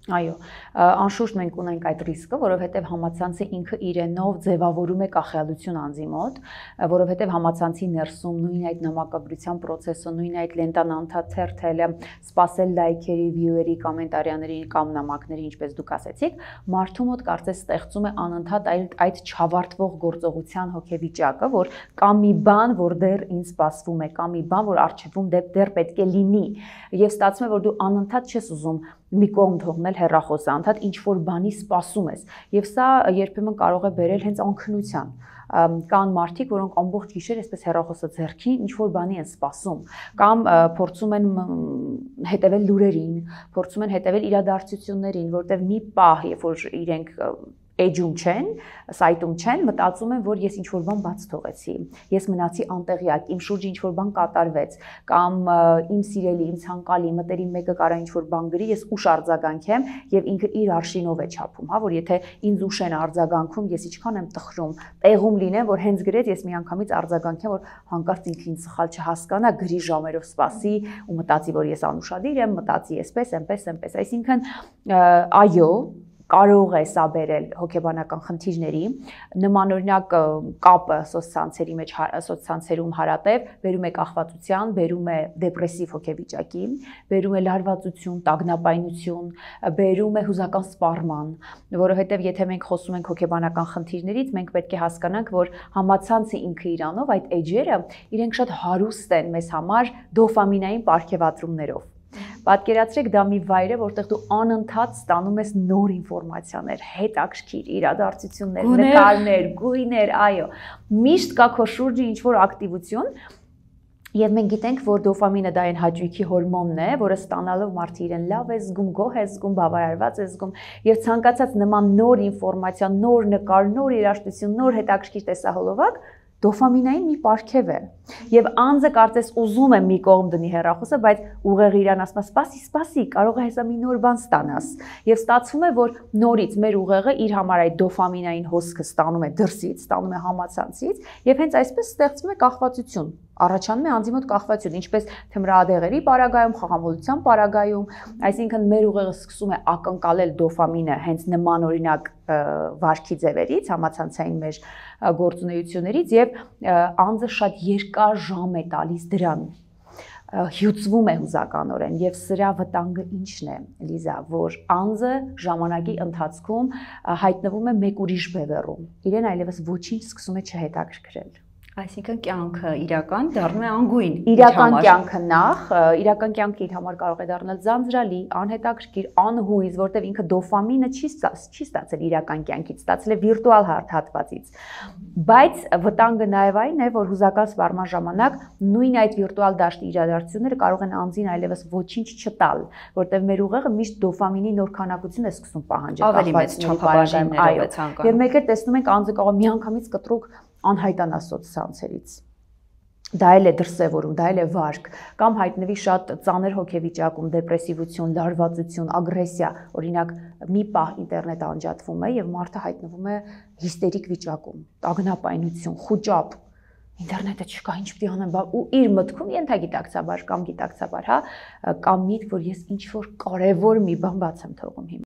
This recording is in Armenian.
Այո, անշուշտ մենք ունենք այդ ռիսկը, որովհետև համացանցը ինքը իրենով ձևավորում է կախյալություն անձի մոտ, որովհետև համացանցի ներսում նույն այդ նամակագրության process-ը, նույն այդ լենտան անդադարձելը, սպասել լայքերի, view-երի, կոմենտարիաների կամ նամակների, ինչպես դուք ասեցիք, մարդու մոտ կարծես ստեղծում է անընդհատ այդ չավարտվող գործողության հոգեվիճակը, որ կա մի բան, որ դեռ ինձ սպասվում է, կա մի բան, որ առջևում դեռ պետք է լինի, եւ ստացվում է, որ դու անընդհատ չես ուզում մի կողմ թողնել հեռախոսը, անդադ ինչ որ բանի սպասում ես, եւ սա երբեմն կարող է բերել հենց անքնության։ Կան մարդիկ, որոնք ամբողջ գիշեր այսպես հեռախոսը ձեռքին ինչ որ բանի են սպասում, կամ փորձում են հետևել լուրերին, փորձում են հետևել իրադարձություններին, որտեղ մի պահ, երբ որ իրենք էջում չեն, սայտում չեն, մտածում են, որ ես ինչ-որ բան բաց թողեցի, ես մնացի անտեղյակ, իմ շուրջը ինչ-որ բան կատարվեց, կամ իմ սիրելի, իմ ցանկալի մտերիմ մեկը կարա ինչ-որ բան գրի, ես ուշ արձագանքեմ եւ ինքը իր արշինով է չափում, հա, որ եթե ինձ ուշ են արձագանքում, ես ինչքան եմ տխրում, տեղում լինեմ, որ հենց գրեց, ես միանգամից արձագանքեմ, որ հանկարծ ինքը ինձ սխալ չհասկանա, գրի ժամերով սպասի ու մտածի, որ ես անուշադիր եմ, մտածի այսպես, այնպես, այսինքն այո, կարող է սա բերել հոգեբանական խնդիրների, նմանօրինակ կապը սոցցանցերում հարատև բերում է կախվածության, բերում է դեպրեսիվ հոգեվիճակի, բերում է լարվածություն, տագնապայնություն, բերում է հուզական սպառման, որովհետև եթե մենք խոսում ենք հոգեբանական խնդիրներից, մենք պետք է հասկանանք, որ համացանցը ինքը իրանով այդ էջերը իրենք շատ հարուստ են մեզ համար դոֆամինային պարգևատրումներով։ Պատկերացրեք, դա մի վայր է, որտեղ դու անընդհատ ստանում ես նոր ինֆորմացիաներ, հետաքրքիր իրադարձություններ, նկարներ, գույներ, այո, միշտ կա քո շուրջը ինչ-որ ակտիվություն, եւ մենք գիտենք, որ դոֆամինը դա այն հաճույքի հորմոնն է, որը ստանալով մարդը իրեն լավ է զգում, գոհ է զգում, բավարարված է զգում, եւ ցանկացած նման նոր ինֆորմացիա, նոր նկար, նոր երաժշտություն, նոր հետաքրքիր տեսահոլովակ դոֆամինային մի պարգև է, եւ անձը կարծես ուզում է մի կողմ դնի հեռախոսը, բայց ուղեղը իրան ասում է սպասի, կարող է հեսա մի նոր բան ստանաս, եւ ստացվում է, որ նորից մեր ուղեղը իր համար այդ դոֆամինային հոսքը ստանում է դրսից, ստանում է համացանցից, եւ հենց այսպես ստեղծվում է կախվածություն, առաջանում է անձի մոտ կախվածություն, ինչպես թմրադեղերի պարագայում, խաղամոլության պարագայում, այսինքն մեր ուղեղը սկսում է ակնկալել դոֆամինը հենց նմանօրինակ վարքի ձևերից, համացանցային մեր գործունեություններից եւ անձը շատ երկար ժամ է տալիս դրան, հյուծվում է հուզականորեն եւ սրա վտանգը ինչն է, Լիզա, որ անձը ժամանակի ընթացքում հայտնվում է մեկ ուրիշ բևեռում, իրեն այլևս ոչինչ սկսում է չհետաքրքրել։ Այսինքն կյանքը իրական դառնում է անգույն։ Իրական կյանքը նախ, իրական կյանքը իր համար կարող է դառնալ ձանձրալի, անհետաքրքիր, անհույզ, որտեղ ինքը դոֆամինը չի ստացել իրական կյանքից, ստացել է վիրտուալ հատվածից։ Բայց վտանգը նաև այն է, որ հուզական սպառման ժամանակ նույն այդ վիրտուալ դաշտի իրադարձությունները կարող են անձին այլևս ոչինչ չտալ, որտեղ մեր ուղեղը միշտ դոֆամինի նոր քանակություն է սկսում պահանջել, ավելի մեծ չափաբաժիններով է ցանկանում։ Եվ մեկ էլ տեսնում ենք անձը կարող է միանգամից կտրուկ անհայտանա սոցցանցերից։ Դա էլ է դրսևորում, դա էլ է վարք, կամ հայտնվի շատ ծանր հոգեվիճակում, դեպրեսիվություն, լարվածություն, ագրեսիա, օրինակ մի պահ ինտերնետը անջատվում է եւ մարդը հայտնվում է հիստերիկ վիճակում, տագնապայնություն, խուճապ, ինտերնետը չկա, ինչ պիտի անեմ, ու իր մտքում ենթագիտակցաբար կամ գիտակցաբար, հա, կամ միտք, որ ես ինչ որ կարևոր մի բան բաց եմ թողում հիմա։